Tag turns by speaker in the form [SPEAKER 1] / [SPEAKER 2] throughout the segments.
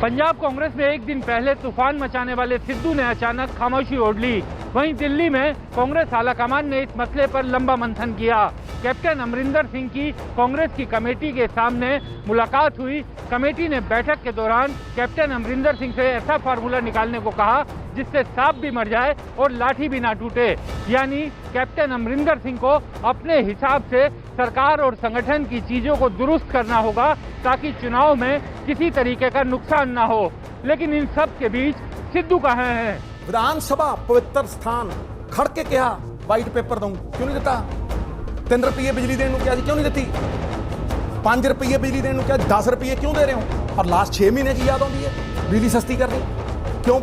[SPEAKER 1] पंजाब कांग्रेस में एक दिन पहले तूफान मचाने वाले सिद्धू ने अचानक खामोशी ओढ़ ली। वहीं दिल्ली में कांग्रेस आलाकमान ने इस मसले पर लंबा मंथन किया। कैप्टन अमरिंदर सिंह की कांग्रेस की कमेटी के सामने मुलाकात हुई। कमेटी ने बैठक के दौरान कैप्टन अमरिंदर सिंह से ऐसा फार्मूला निकालने को कहा जिससे सांप भी मर जाए और लाठी भी ना टूटे। यानी कैप्टन अमरिंदर सिंह को अपने हिसाब से सरकार और संगठन की चीजों को दुरुस्त करना होगा ताकि चुनाव में किसी तरीके का नुकसान ना हो। लेकिन इन सब के बीच सिद्धू कहाँ हैं?
[SPEAKER 2] विधानसभा पवित्र स्थान खड़ के कहा वाइट पेपर दूं, क्यों नहीं दिता? 3 रुपये बिजली देने को क्या क्यों नहीं देती? 5 रुपये बिजली देने को क्या 10 रुपये क्यों दे रहे हो? और लास्ट 6 महीने की याद आती है बिजली सस्ती कर दी। क्यों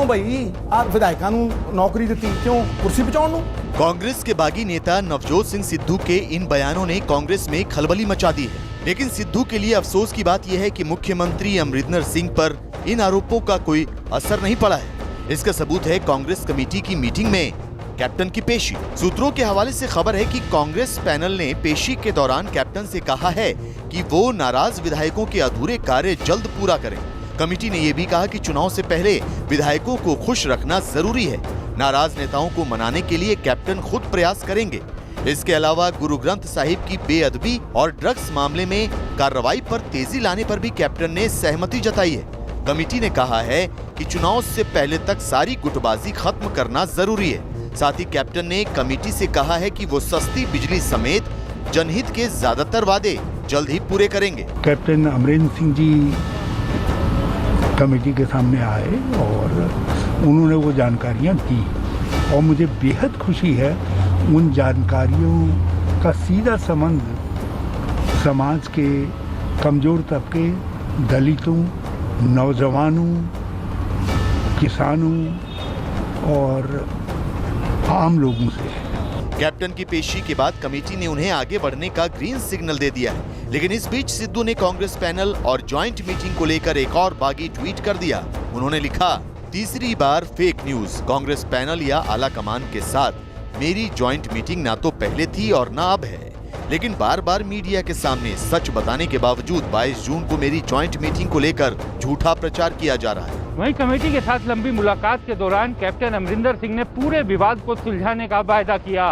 [SPEAKER 2] भाई आप विधायकों को नौकरी दी क्यों? कुर्सी बचाने?
[SPEAKER 3] कांग्रेस के बागी नेता नवजोत सिंह सिद्धू के इन बयानों ने कांग्रेस में खलबली मचा दी है। लेकिन सिद्धू के लिए अफसोस की बात यह है कि मुख्यमंत्री अमरिंदर सिंह पर इन आरोपों का कोई असर नहीं पड़ा है। इसका सबूत है कांग्रेस कमेटी की मीटिंग में कैप्टन की पेशी। सूत्रों के हवाले से खबर है कि कांग्रेस पैनल ने पेशी के दौरान कैप्टन से कहा है कि वो नाराज विधायकों के अधूरे कार्य जल्द पूरा करें। कमेटी ने यह भी कहा कि चुनाव से पहले विधायकों को खुश रखना जरूरी है। नाराज नेताओं को मनाने के लिए कैप्टन खुद प्रयास करेंगे। इसके अलावा गुरु ग्रंथ साहिब की बेअदबी और ड्रग्स मामले में कार्रवाई पर तेजी लाने पर भी कैप्टन ने सहमति जताई है। कमेटी ने कहा है कि चुनाव से पहले तक सारी गुटबाजी खत्म करना जरूरी है। साथ ही कैप्टन ने कमेटी से कहा है कि वो सस्ती बिजली समेत जनहित के ज्यादातर वादे जल्द ही पूरे करेंगे।
[SPEAKER 4] कैप्टन अमरिंदर सिंह जी कमेटी के सामने आए और उन्होंने वो जानकारियां दी और मुझे बेहद खुशी है उन जानकारियों का सीधा संबंध समाज के कमजोर तबके, दलितों, नौजवानों, किसानों और आम लोगों से।
[SPEAKER 3] कैप्टन की पेशी के बाद कमेटी ने उन्हें आगे बढ़ने का ग्रीन सिग्नल दे दिया है। लेकिन इस बीच सिद्धू ने कांग्रेस पैनल और ज्वाइंट मीटिंग को लेकर एक और बागी ट्वीट कर दिया। उन्होंने लिखा, तीसरी बार फेक न्यूज। कांग्रेस पैनल या आला कमान के साथ मेरी ज्वाइंट मीटिंग ना तो पहले थी और ना अब है, लेकिन बार बार मीडिया के सामने सच बताने के बावजूद 22 जून को मेरी ज्वाइंट मीटिंग को लेकर झूठा प्रचार किया जा रहा है।
[SPEAKER 1] वहीं कमेटी के साथ लंबी मुलाकात के दौरान कैप्टन अमरिंदर सिंह ने पूरे विवाद को सुलझाने का वायदा किया।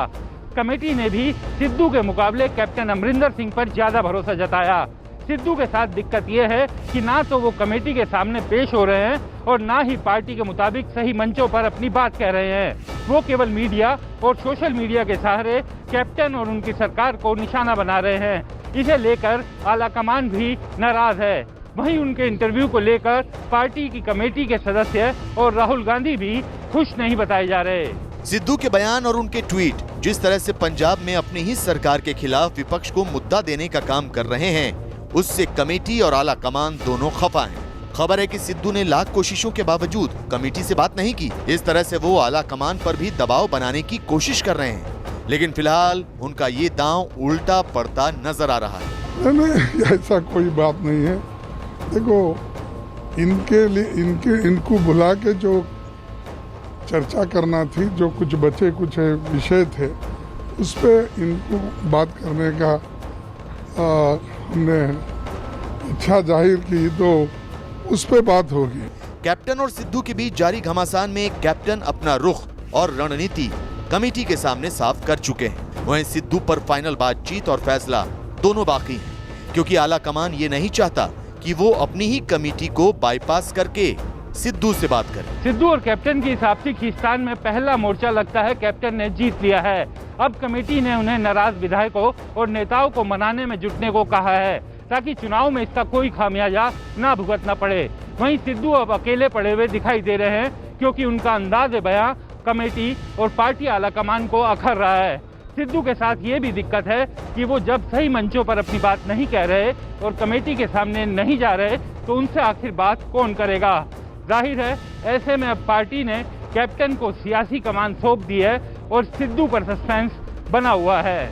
[SPEAKER 1] कमेटी ने भी सिद्धू के मुकाबले कैप्टन अमरिंदर सिंह पर ज्यादा भरोसा जताया। सिद्धू के साथ दिक्कत यह है कि ना तो वो कमेटी के सामने पेश हो रहे हैं और ना ही पार्टी के मुताबिक सही मंचों पर अपनी बात कह रहे हैं। वो केवल मीडिया और सोशल मीडिया के सहारे कैप्टन और उनकी सरकार को निशाना बना रहे हैं। इसे लेकर आलाकमान भी नाराज है। वहीं उनके इंटरव्यू को लेकर पार्टी की कमेटी के सदस्य और राहुल गांधी भी खुश नहीं बताए जा रहे।
[SPEAKER 3] सिद्धू के बयान और उनके ट्वीट जिस तरह से पंजाब में अपनी ही सरकार के खिलाफ विपक्ष को मुद्दा देने का काम कर रहे हैं, उससे कमेटी और आला कमान दोनों खफा हैं। खबर है कि सिद्धू ने लाख कोशिशों के बावजूद कमेटी से बात नहीं की। इस तरह से वो आला कमान पर भी दबाव बनाने की कोशिश कर रहे हैं। लेकिन फिलहाल उनका ये दांव उल्टा पड़ता नजर आ रहा है।
[SPEAKER 5] नहीं, ऐसा कोई बात नहीं है। देखो, इनके लिए इनको बुला के जो चर्चा करना थी, जो कुछ बचे कुछ विषय थे, उस पे इनको बात करने का हमने इच्छा जाहिर की, तो उस पे बात होगी।
[SPEAKER 3] कैप्टन और सिद्धू के बीच जारी घमासान में कैप्टन अपना रुख और रणनीति कमेटी के सामने साफ कर चुके हैं। वहीं सिद्धू पर फाइनल बातचीत और फैसला दोनों बाकी हैं, क्योंकि आला कमान ये नहीं चाहता कि वो अपनी ही कमेटी को बाईपास करके सिद्धू से बात करें।
[SPEAKER 1] सिद्धू और कैप्टन की इस आपसी खींचतान में पहला मोर्चा लगता है कैप्टन ने जीत लिया है। अब कमेटी ने उन्हें नाराज विधायकों और नेताओं को मनाने में जुटने को कहा है ताकि चुनाव में इसका कोई खामियाजा ना भुगतना पड़े। वहीं सिद्धू अब अकेले पड़े हुए दिखाई दे रहे हैं, क्योंकि उनका अंदाज बयां कमेटी और पार्टी आलाकमान को अखर रहा है। सिद्धू के साथ ये भी दिक्कत है कि वो जब सही मंचों पर अपनी बात नहीं कह रहे और कमेटी के सामने नहीं जा रहे, तो उनसे आखिर बात कौन करेगा? जाहिर है ऐसे में अब पार्टी ने कैप्टन को सियासी कमान सौंप दी है और सिद्धू पर सस्पेंस बना हुआ है।